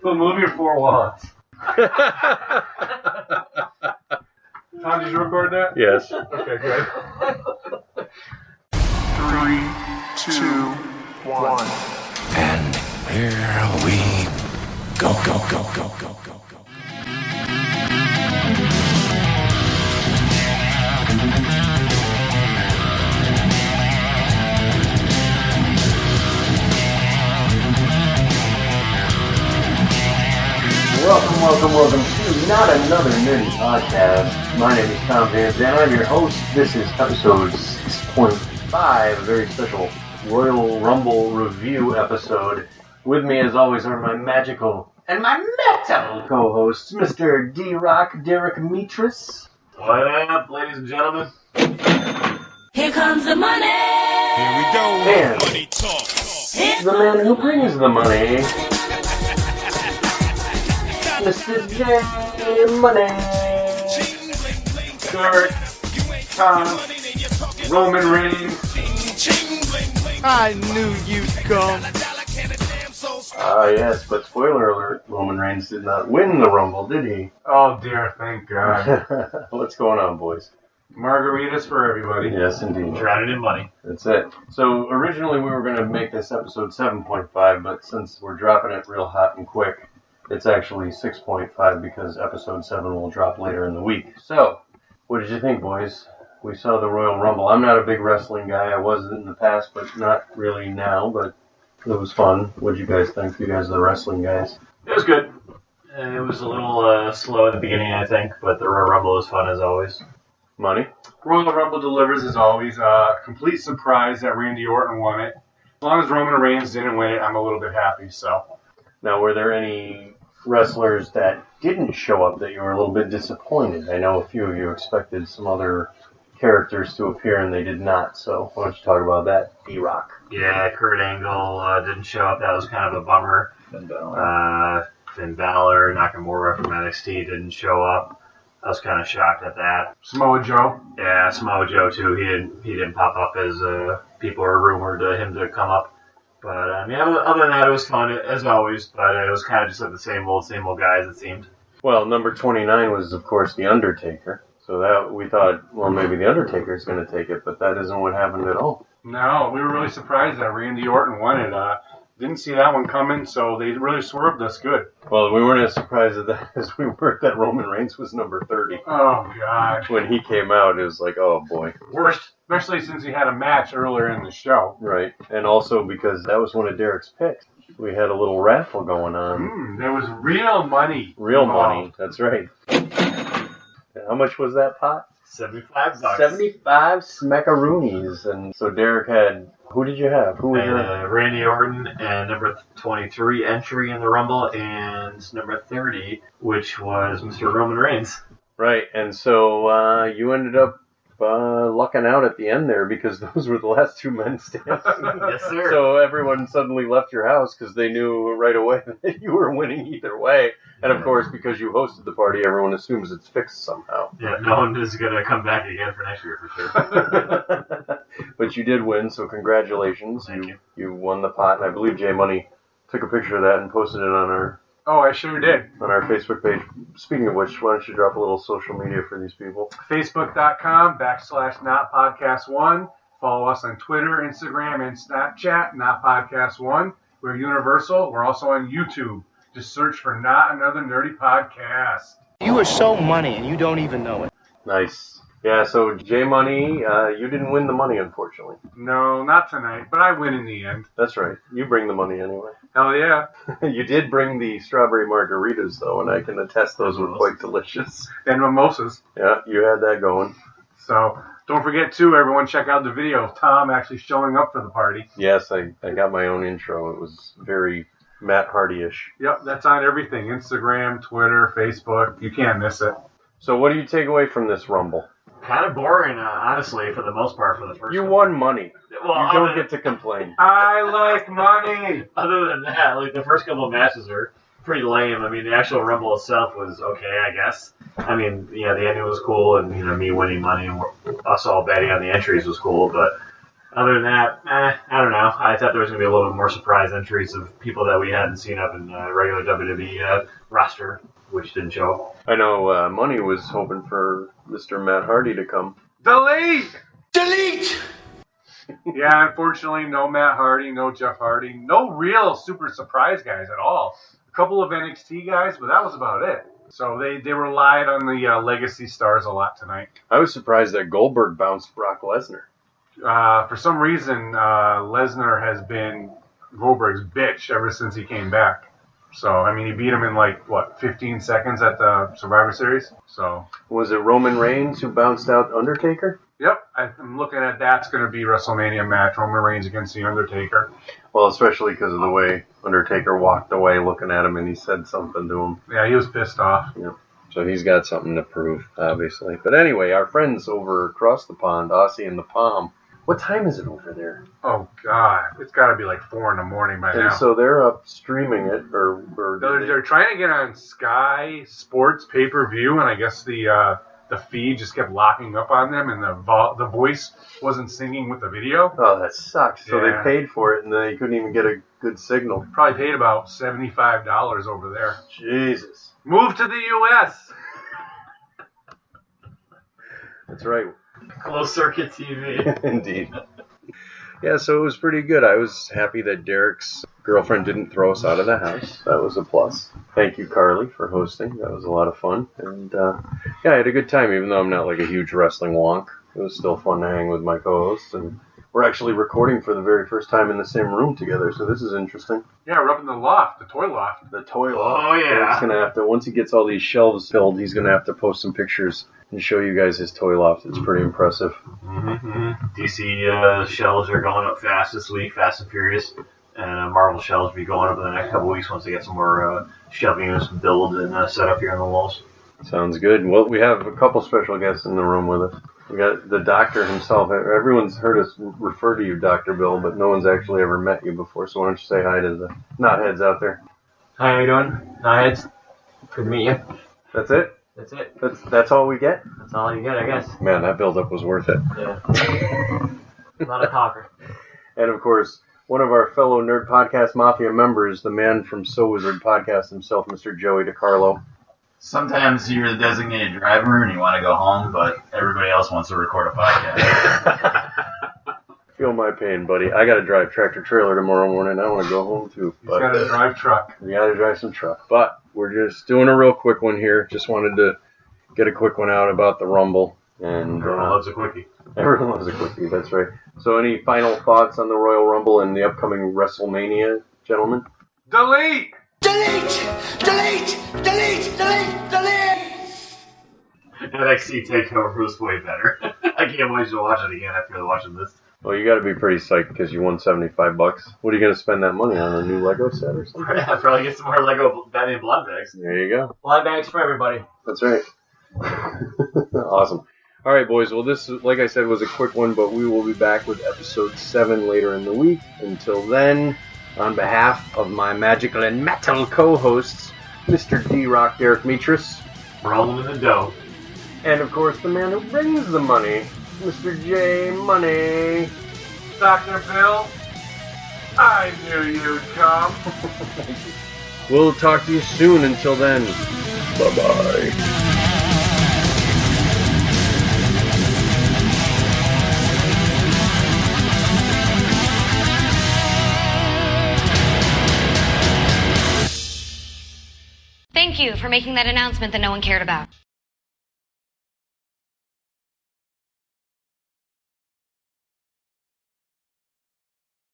Well, move your four walls. Tom, did you record that? Yes. Okay, good. 3, 2, 1. And here we go. Welcome to Not Another Nerdy Podcast. My name is Tom Van Zandt. I'm your host. This is episode 6.5, a very special Royal Rumble review episode. With me, as always, are my magical and my metal co-hosts, Mr. D-Rock, Derek Metris. What up, ladies and gentlemen? Here comes the money. Here we go. And Money talk. the man who brings the money, Mr. J Money. Derek, Tom, Roman Reigns. I knew you'd come. Yes, but spoiler alert, Roman Reigns did not win the Rumble, did he? Oh dear, thank God. What's going on, boys? Margaritas for everybody. Yes, indeed. Drowning in money. That's it. So originally we were going to make this episode 7.5, but since we're dropping it real hot and quick, it's actually 6.5 because episode 7 will drop later in the week. So, what did you think, boys? We saw the Royal Rumble. I'm not a big wrestling guy. I was in the past, but not really now, but it was fun. What did you guys think? You guys are the wrestling guys. It was good. It was a little slow at the beginning, I think, but the Royal Rumble was fun as always. Money? Royal Rumble delivers as always. Complete surprise that Randy Orton won it. As long as Roman Reigns didn't win it, I'm a little bit happy, so. Now, were there any wrestlers that didn't show up that you were a little bit disappointed? I know a few of you expected some other characters to appear and they did not, so why don't you talk about that, D-Rock? Yeah, Kurt Angle didn't show up. That was kind of a bummer. Finn Balor, Nakamura from NXT didn't show up. I was kind of shocked at that. Samoa Joe. Yeah, Samoa Joe too. He didn't pop up as people are rumored him to come up. But other than that, it was fun as always. But it was kind of just like the same old guys, it seemed. Well, number 29 was, of course, The Undertaker. So that we thought, well, maybe The Undertaker's going to take it, but that isn't what happened at all. No, we were really surprised that Randy Orton won it. Didn't see that one coming, so they really swerved us good. Well, we weren't as surprised at that as we were that Roman Reigns was number 30. Oh, God. When he came out, it was like, oh, boy. Worst. Especially since he had a match earlier in the show. Right. And also because that was one of Derek's picks. We had a little raffle going on. There was real money. Real involved. money. That's right. How much was that pot? $75. 75 smackaroonies. And so Derek had, who did you have? Who was your? Randy Orton and number 23 entry in the Rumble and number 30, which was Mr. Roman Reigns. Right. And so you ended up lucking out at the end there because those were the last two men standing. Yes, sir. So everyone suddenly left your house because they knew right away that you were winning either way. And of course, because you hosted the party, everyone assumes it's fixed somehow. Yeah, no one is going to come back again for next year for sure. But you did win, so congratulations. Thank you. You won the pot, and I believe Jay Money took a picture of that and posted it on Oh, I sure did. our Facebook page. Speaking of which, why don't you drop a little social media for these people? Facebook.com/NotPodcast1. Follow us on Twitter, Instagram, and Snapchat, NotPodcast1. We're universal. We're also on YouTube. Just search for Not Another Nerdy Podcast. You are so money and you don't even know it. Nice. Yeah, so Jay Money, you didn't win the money, unfortunately. No, not tonight, but I win in the end. That's right. You bring the money anyway. Hell yeah. You did bring the strawberry margaritas, though, and I can attest those were quite delicious. And mimosas. Yeah, you had that going. So don't forget, too, everyone, check out the video of Tom actually showing up for the party. Yes, I got my own intro. It was very Matt Hardy-ish. Yep, that's on everything. Instagram, Twitter, Facebook. You can't miss it. So what do you take away from this Rumble? Kind of boring, honestly, for the most part, for the first You one. won money. Well, You don't get to complain. I like money. Other than that, like, the first couple of matches are pretty lame. I mean, the actual Rumble itself was okay, I guess. I mean, yeah, the ending was cool, and, me winning money and us all betting on the entries was cool, but Other than that, I don't know. I thought there was going to be a little bit more surprise entries of people that we hadn't seen up in regular WWE roster, which didn't show. I know Money was hoping for Mr. Matt Hardy to come. Delete! Delete! Yeah, unfortunately, no Matt Hardy, no Jeff Hardy, no real super surprise guys at all. A couple of NXT guys, but that was about it. So they relied on the legacy stars a lot tonight. I was surprised that Goldberg bounced Brock Lesnar. For some reason, Lesnar has been Goldberg's bitch ever since he came back. So, I mean, he beat him in 15 seconds at the Survivor Series. So, Was it Roman Reigns who bounced out Undertaker? yep, I'm looking at that's going to be WrestleMania match, Roman Reigns against The Undertaker. Well, especially because of the way Undertaker walked away looking at him and he said something to him. Yeah, he was pissed off. So he's got something to prove, obviously. But anyway, our friends over across the pond, Aussie and the Palm. What time is it over there? Oh, God. It's got to be 4 in the morning by And now. so they're up streaming it, or They're trying to get on Sky Sports pay-per-view, and I guess the feed just kept locking up on them, and the voice wasn't syncing with the video. Oh, that sucks. So Yeah. they paid for it, and they couldn't even get a good signal. Probably paid about $75 over there. Jesus. Move to the U.S. That's right. Closed circuit TV. Indeed. Yeah, so it was pretty good. I was happy that Derek's girlfriend didn't throw us out of the house. That was a plus. Thank you, Carly, for hosting. That was a lot of fun. And, yeah, I had a good time, even though I'm not a huge wrestling wonk. It was still fun to hang with my co-hosts. And we're actually recording for the very first time in the same room together, so this is interesting. Yeah, we're up in the loft, the toy loft. The toy loft. Oh, yeah. Derek's gonna have to, once he gets all these shelves filled, he's going to have to post some pictures and show you guys his toy loft. It's pretty impressive. DC shelves are going up fast this week, Fast and Furious. And Marvel shelves will be going up in the next couple of weeks once they get some more shelving units built and set up here on the walls. Sounds good. Well, we have a couple special guests in the room with us. We got the doctor himself. Everyone's heard us refer to you, Dr. Bill, but no one's actually ever met you before, so why don't you say hi to the knotheads out there? Hi, how you doing? Knotheads. Good to meet you. That's it? That's it. That's all we get? That's all you get, I guess. Man, that build-up was worth it. Yeah. Not a talker. And, of course, one of our fellow Nerd Podcast Mafia members, the man from So Wizard Podcast himself, Mr. Joey DiCarlo. Sometimes you're the designated driver and you want to go home, but everybody else wants to record a podcast. Feel my pain, buddy. I got to drive tractor trailer tomorrow morning. I want to go home, too. He's got to drive truck. You got to drive some truck. But we're just doing a real quick one here. Just wanted to get a quick one out about the Rumble. And Everyone loves a quickie. everyone loves a quickie, that's right. So any final thoughts on the Royal Rumble and the upcoming WrestleMania, gentlemen? Delete! Delete! Delete! Delete! Delete! Delete! NXT TakeOver was way better. I can't wait to watch it again after watching this. Well, you got to be pretty psyched because you won $75. What are you going to spend that money on? A new Lego set or something? I'll probably get some more Lego Batman blood bags. There you go. Blood bags for everybody. That's right. Awesome. All right, boys. Well, this, like I said, was a quick one, but we will be back with episode 7 later in the week. Until then, on behalf of my magical and metal co-hosts, Mr. D-Rock Derek Metris, Rolling in the dough. and of course the man who brings the money, Mr. J Money. Dr. Bill, I knew you'd come. We'll talk to you soon. Until then, bye-bye. Thank you for making that announcement that no one cared about.